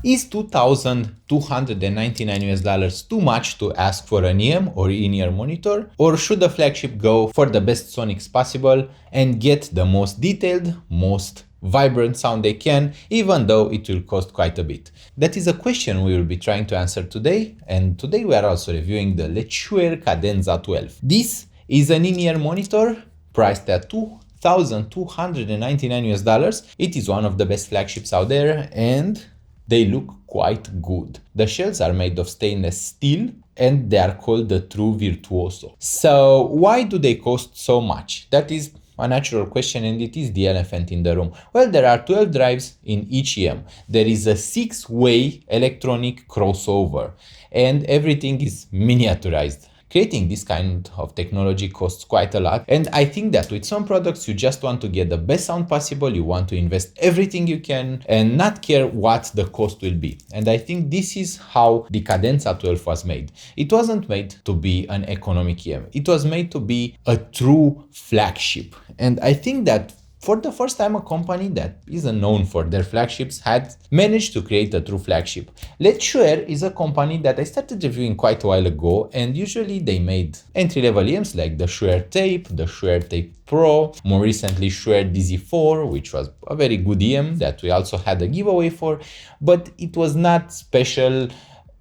Is $2,299 too much to ask for an IEM or in-ear monitor, or should the flagship go for the best sonics possible and get the most detailed, most vibrant sound they can, even though it will cost quite a bit? That is a question we will be trying to answer today, and today we are also reviewing the Letshuoer Cadenza 12. This is an in-ear monitor priced at $2,299. It is one of the best flagships out there, and they look quite good. The shells are made of stainless steel and they are called the true virtuoso. So why do they cost so much? That is a natural question, and it is the elephant in the room. Well, there are 12 drives in each IEM. There is a 6-way electronic crossover and everything is miniaturized. Creating this kind of technology costs quite a lot, and I think that with some products you just want to get the best sound possible, you want to invest everything you can and not care what the cost will be. And I think this is how the Cadenza 12 was made. It wasn't made to be an economic IEM, it was made to be a true flagship. And I think that for the first time, a company that isn't known for their flagships had managed to create a true flagship. Letshuoer is a company that I started reviewing quite a while ago, and usually they made entry-level IEMs like the Shuoer Tape, the Shuoer Tape Pro, more recently Shuoer DZ4, which was a very good IEM that we also had a giveaway for, but it was not special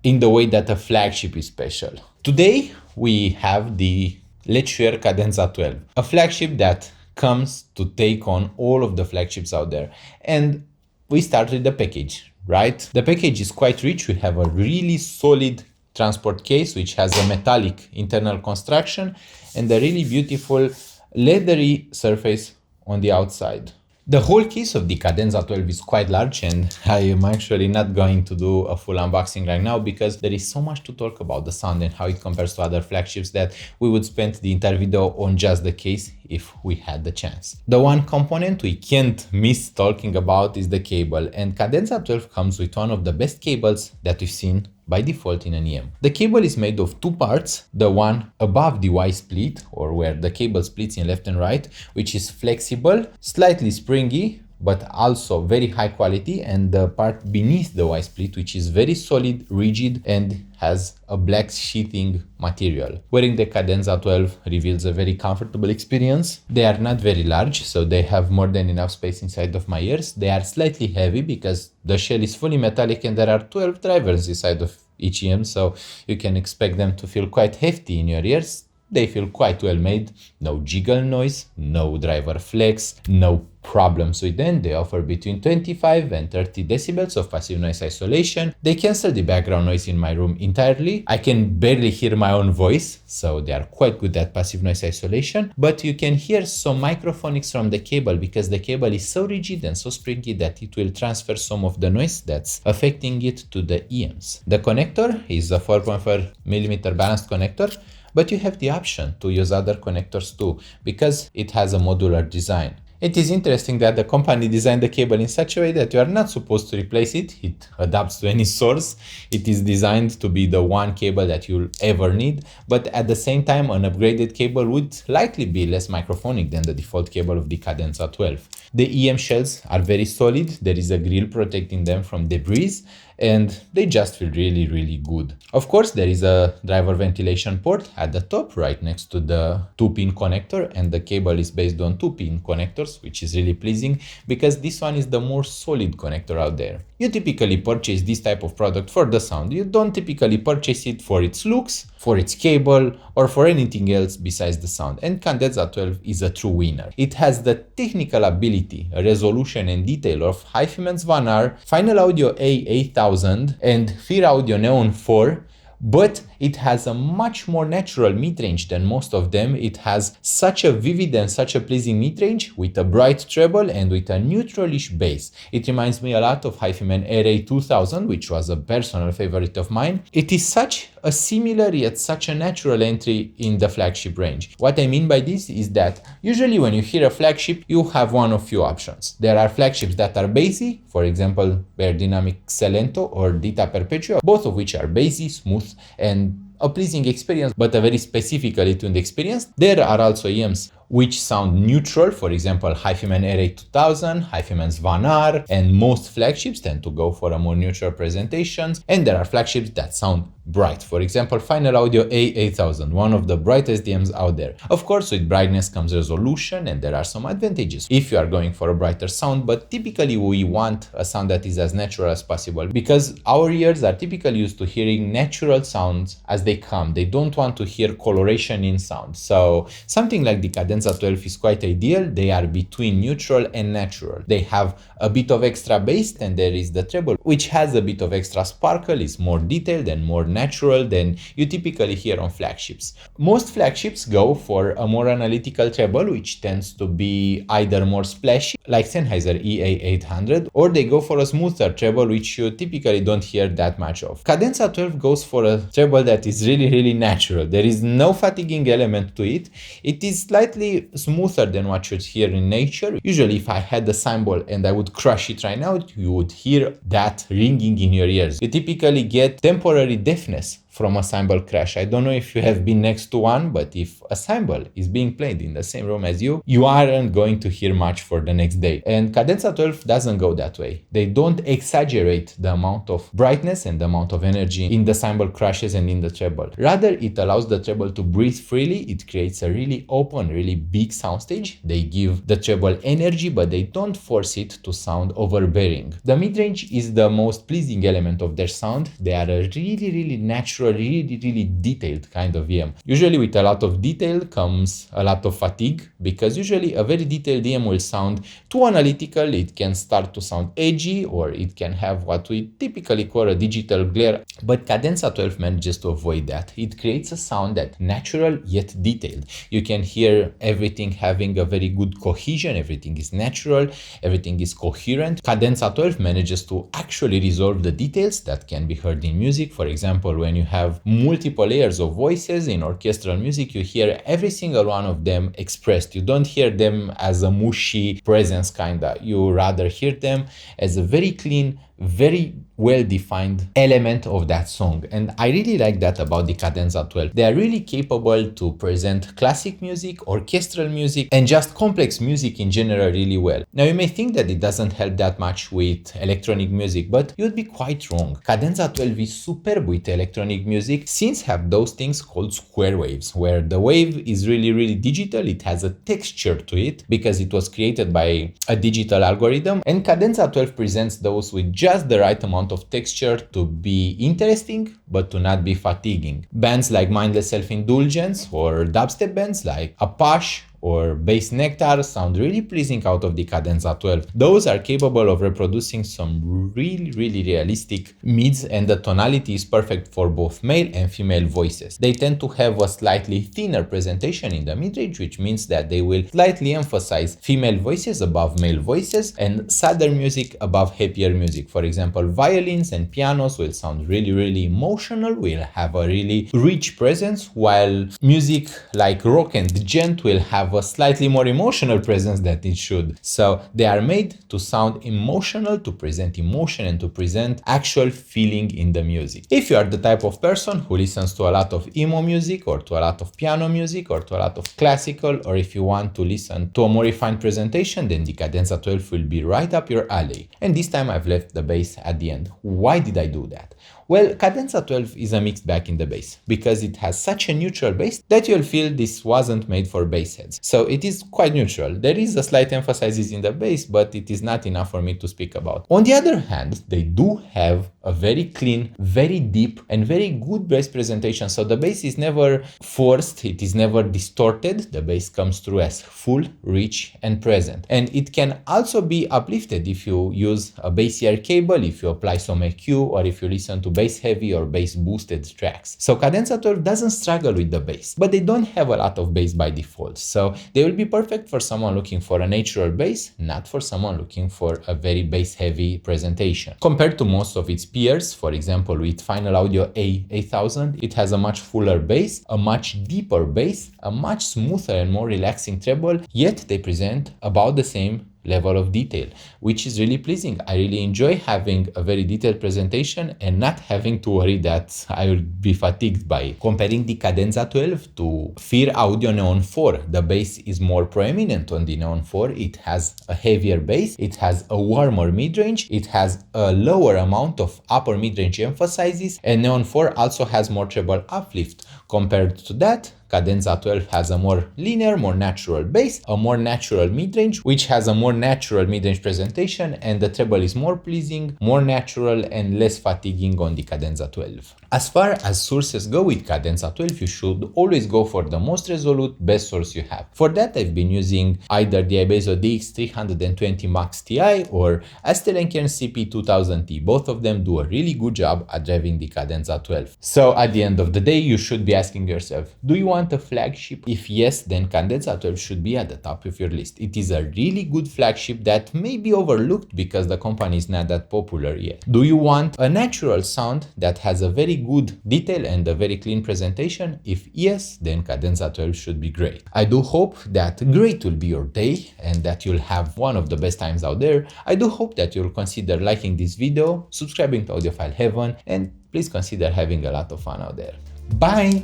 in the way that a flagship is special. Today, we have the Letshuoer Cadenza 12, a flagship that comes to take on all of the flagships out there. And we start with the package, right? The package is quite rich. We have a really solid transport case, which has a metallic internal construction and a really beautiful leathery surface on the outside. The whole case of the Cadenza 12 is quite large, and I am actually not going to do a full unboxing right now because there is so much to talk about the sound and how it compares to other flagships that we would spend the entire video on just the case if we had the chance. The one component we can't miss talking about is the cable, and Cadenza 12 comes with one of the best cables that we've seen by default in an IEM. The cable is made of two parts, the one above the Y split, or where the cable splits in left and right, which is flexible, slightly springy, but also very high quality, and the part beneath the Y split, which is very solid, rigid, and has a black sheathing material. Wearing the Cadenza 12 reveals a very comfortable experience. They are not very large, so they have more than enough space inside of my ears. They are slightly heavy because the shell is fully metallic and there are 12 drivers inside of each IEM, so you can expect them to feel quite hefty in your ears. They feel quite well made, no jiggle noise, no driver flex, no problems with them. They offer between 25 and 30 decibels of passive noise isolation. They cancel the background noise in my room entirely. I can barely hear my own voice, so they are quite good at passive noise isolation, but you can hear some microphonics from the cable because the cable is so rigid and so springy that it will transfer some of the noise that's affecting it to the IEMs. The connector is a 4.4mm balanced connector, but you have the option to use other connectors too, because it has a modular design. It is interesting that the company designed the cable in such a way that you are not supposed to replace it. It adapts to any source. It is designed to be the one cable that you'll ever need, but at the same time, an upgraded cable would likely be less microphonic than the default cable of the Cadenza 12. The IEM shells are very solid. There is a grill protecting them from debris, and they just feel really, really good. Of course, there is a driver ventilation port at the top right next to the 2-pin connector, and the cable is based on 2-pin connectors, which is really pleasing because this one is the more solid connector out there. You typically purchase this type of product for the sound. You don't typically purchase it for its looks, for its cable, or for anything else besides the sound. And Cadenza 12 is a true winner. It has the technical ability, resolution, and detail of HiFiMan's Van R, Final Audio A8000, and Fear Audio Neon 4, but it has a much more natural mid-range than most of them. It has such a vivid and such a pleasing mid-range with a bright treble and with a neutralish bass. It reminds me a lot of HiFiMan RA2000, which was a personal favorite of mine. It is such a similar yet such a natural entry in the flagship range. What I mean by this is that usually when you hear a flagship, you have one of few options. There are flagships that are bassy, for example, Beyerdynamic Celento or Dita Perpetua, both of which are bassy, smooth, and a pleasing experience, but a very specifically tuned experience. There are also IEMs which sound neutral, for example, HiFiMan RA2000, HiFiMan's Van R, and most flagships tend to go for a more neutral presentations, and there are flagships that sound bright. For example, Final Audio A8000, one of the brightest DMs out there. Of course, with brightness comes resolution, and there are some advantages if you are going for a brighter sound, but typically we want a sound that is as natural as possible because our ears are typically used to hearing natural sounds as they come. They don't want to hear coloration in sound. So something like the Cadenza 12 is quite ideal. They are between neutral and natural. They have a bit of extra bass, and there is the treble, which has a bit of extra sparkle, is more detailed and more natural than you typically hear on flagships. Most flagships go for a more analytical treble, which tends to be either more splashy, like Sennheiser EA800, or they go for a smoother treble, which you typically don't hear that much of. Cadenza 12 goes for a treble that is really natural. There is no fatiguing element to it. It is slightly smoother than what you'd hear in nature. Usually if I had the cymbal and I would crush it right now, you would hear that ringing in your ears. You typically get temporary deafness from a cymbal crash. I don't know if you have been next to one, but if a cymbal is being played in the same room as you, you aren't going to hear much for the next day. And Cadenza 12 doesn't go that way. They don't exaggerate the amount of brightness and the amount of energy in the cymbal crashes and in the treble. Rather, it allows the treble to breathe freely. It creates a really open, really big soundstage. They give the treble energy, but they don't force it to sound overbearing. The midrange is the most pleasing element of their sound. They are a really natural, really detailed kind of EM. Usually with a lot of detail comes a lot of fatigue, because usually a very detailed EM will sound too analytical. It can start to sound edgy, or it can have what we typically call a digital glare. But Cadenza 12 manages to avoid that. It creates a sound that's natural yet detailed. You can hear everything having a very good cohesion. Everything is natural. Everything is coherent. Cadenza 12 manages to actually resolve the details that can be heard in music. For example, when you have multiple layers of voices in orchestral music, you hear every single one of them expressed. You don't hear them as a mushy presence kinda. You rather hear them as a very clean, very well-defined element of that song. And I really like that about the Cadenza 12. They are really capable to present classic music, orchestral music, and just complex music in general really well. Now you may think that it doesn't help that much with electronic music, but you'd be quite wrong. Cadenza 12 is superb with electronic music. Synths have those things called square waves, where the wave is really digital. It has a texture to it because it was created by a digital algorithm, and Cadenza 12 presents those with just the right amount of texture to be interesting, but to not be fatiguing. Bands like Mindless Self-Indulgence or dubstep bands like Apache or Bass Nectar sound really pleasing out of the Cadenza 12. Those are capable of reproducing some really realistic mids, and the tonality is perfect for both male and female voices. They tend to have a slightly thinner presentation in the midrange, which means that they will slightly emphasize female voices above male voices and sadder music above happier music. For example, violins and pianos will sound really emotional, will have a really rich presence, while music like rock and gent will have a slightly more emotional presence than it should. So they are made to sound emotional, to present emotion, and to present actual feeling in the music. If you are the type of person who listens to a lot of emo music, or to a lot of piano music, or to a lot of classical, or if you want to listen to a more refined presentation, then the Cadenza 12 will be right up your alley. And this time I've left the bass at the end. Why did I do that? Well, Cadenza 12 is a mixed bag in the bass, because it has such a neutral bass that you'll feel this wasn't made for bass heads. So it is quite neutral. There is a slight emphasis in the bass, but it is not enough for me to speak about. On the other hand, they do have a very clean, very deep, and very good bass presentation. So the bass is never forced, it is never distorted. The bass comes through as full, rich, and present. And it can also be uplifted if you use a bassier cable, if you apply some EQ, or if you listen to bass heavy or bass boosted tracks. So Cadenza 12 doesn't struggle with the bass, but they don't have a lot of bass by default. So they will be perfect for someone looking for a natural bass, not for someone looking for a very bass heavy presentation. Compared to most of its peers, for example with Final Audio A8000, it has a much fuller bass, a much deeper bass, a much smoother and more relaxing treble, yet they present about the same level of detail, which is really pleasing. I really enjoy having a very detailed presentation and not having to worry that I will be fatigued by it. Comparing the Cadenza 12 to Fear Audio Neon 4, the bass is more prominent on the Neon 4. It has a heavier bass, it has a warmer midrange, it has a lower amount of upper midrange emphasizes, and Neon 4 also has more treble uplift. Compared to that, Cadenza 12 has a more linear, more natural bass, a more natural midrange, which has a more natural midrange presentation, and the treble is more pleasing, more natural, and less fatiguing on the Cadenza 12. As far as sources go with Cadenza 12, you should always go for the most resolute, best source you have. For that, I've been using either the Ibezo DX320 Max Ti or Kern CP2000T. Both of them do a really good job at driving the Cadenza 12. So at the end of the day, you should be asking yourself, do you want a flagship? If yes, then Cadenza 12 should be at the top of your list. It is a really good flagship that may be overlooked because the company is not that popular yet. Do you want a natural sound that has a very good detail and a very clean presentation? If yes, then Cadenza 12 should be great. I do hope that great will be your day and that you'll have one of the best times out there. I do hope that you'll consider liking this video, subscribing to Audiophile Heaven, and please consider having a lot of fun out there. Bye!